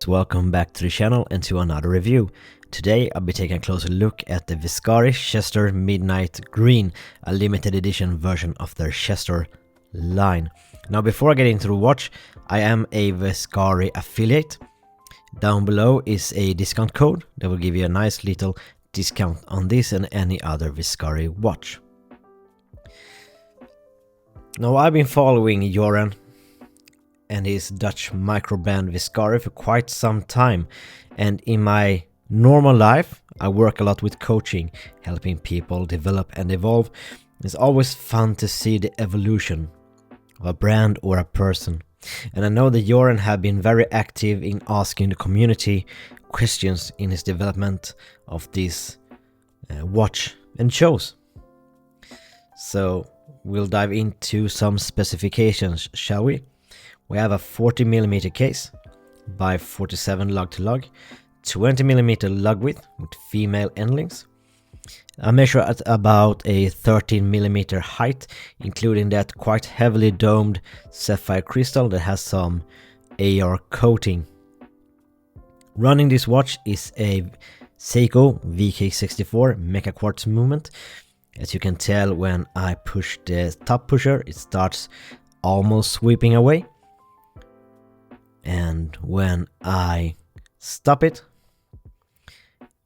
Welcome back to the channel and to another review. Today I'll be taking a closer look at the Vescari Chestor Midnight Green, a limited edition version of their Chestor line. Now before I get into the watch, I am a Vescari affiliate. Down below is a discount code that will give you a nice little discount on this and any other Vescari watch. Now I've been following Joran and his Dutch microbrand Vescari for quite some time, and in my normal life I work a lot with coaching, helping people develop and evolve. It's always fun to see the evolution of a brand or a person, and I know that Joran have been very active in asking the community questions in his development of this watch and shows. So we'll dive into some specifications, shall we? We have a 40mm case by 47 lug to lug, 20mm lug width with female end links. I measure at about a 13mm height, including that quite heavily domed sapphire crystal that has some AR coating. Running this watch is a Seiko VK64 Mecha Quartz movement. As you can tell, when I push the top pusher, it starts almost sweeping away. And when I stop it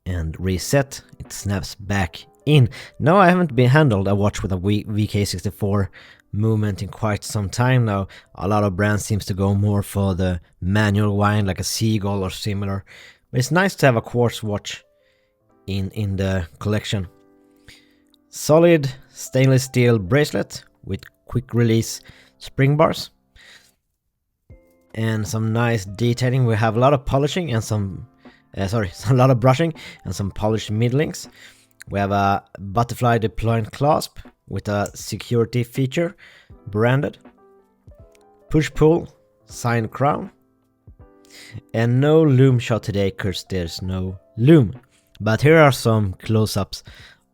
and reset, it snaps back in. Now I haven't been handled a watch with a VK64 movement in quite some time now. A lot of brands seems to go more for the manual wind like a Seagull or similar. But it's nice to have a quartz watch in the collection. Solid stainless steel bracelet with quick release spring bars. And some nice detailing. We have a lot of polishing and a lot of brushing and some polished mid-links. We have a butterfly deploying clasp with a security feature branded. Push-pull signed crown. And no loom shot today because there's no loom. But here are some close-ups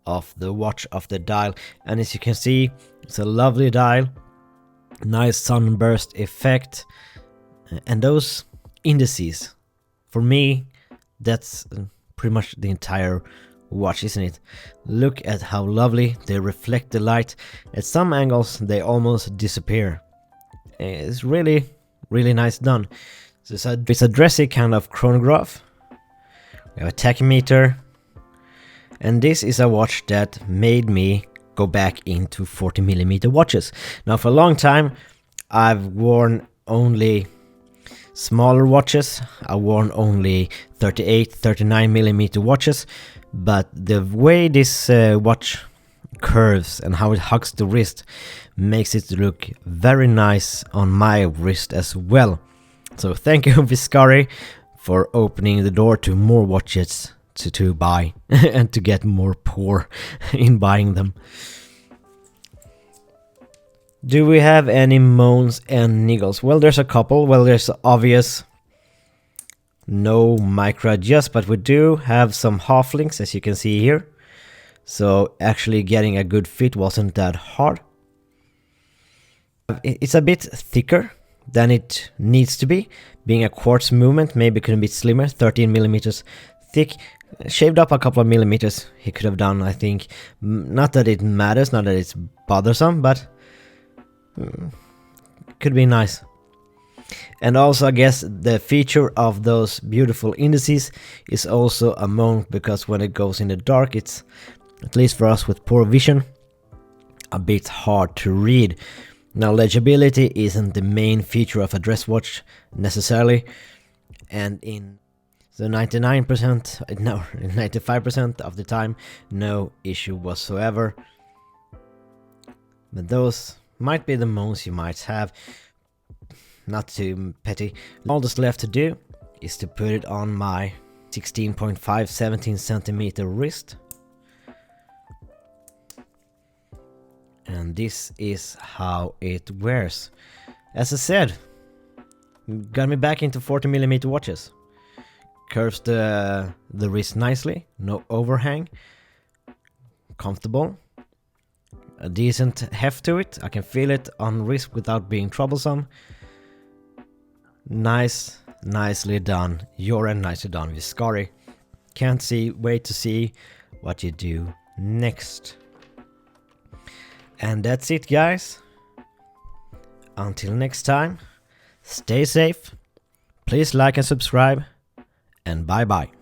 of the watch, of the dial. And as you can see, it's a lovely dial. Nice sunburst effect. And those indices, for me, that's pretty much the entire watch, isn't it? Look at how lovely they reflect the light. At some angles, they almost disappear. It's really, really nice done. So it's a dressy kind of chronograph. We have a tachymeter. And this is a watch that made me go back into 40mm watches. Now, for a long time, I've worn only smaller watches. I worn only 38, 39mm watches, but the way this watch curves and how it hugs the wrist makes it look very nice on my wrist as well. So thank you Vescari for opening the door to more watches to buy and to get more poor in buying them. Do we have any moans and niggles? Well, there's a couple. Well, there's obvious no micro adjust, but we do have some half links, as you can see here. So actually getting a good fit wasn't that hard. It's a bit thicker than it needs to be. Being a quartz movement, maybe could be slimmer, 13mm thick. Shaved up a couple of millimeters he could have done, I think. Not that it matters, not that it's bothersome, but could be nice. And also, I guess the feature of those beautiful indices is also a mount, because when it goes in the dark, it's, at least for us with poor vision, a bit hard to read. Now, legibility isn't the main feature of a dress watch necessarily, and in the 95% of the time, no issue whatsoever. But those might be the moans you might have. Not too petty. All that's left to do is to put it on my 16.5 17cm wrist. And this is how it wears. As I said, got me back into 40mm watches. Curves the wrist nicely, no overhang, comfortable. A decent heft to it. I can feel it on wrist without being troublesome. Nice Nicely done. You're nicely done, Vescari. Can't wait to see what you do next. And that's it, guys. Until next time, stay safe, please like and subscribe, and bye bye.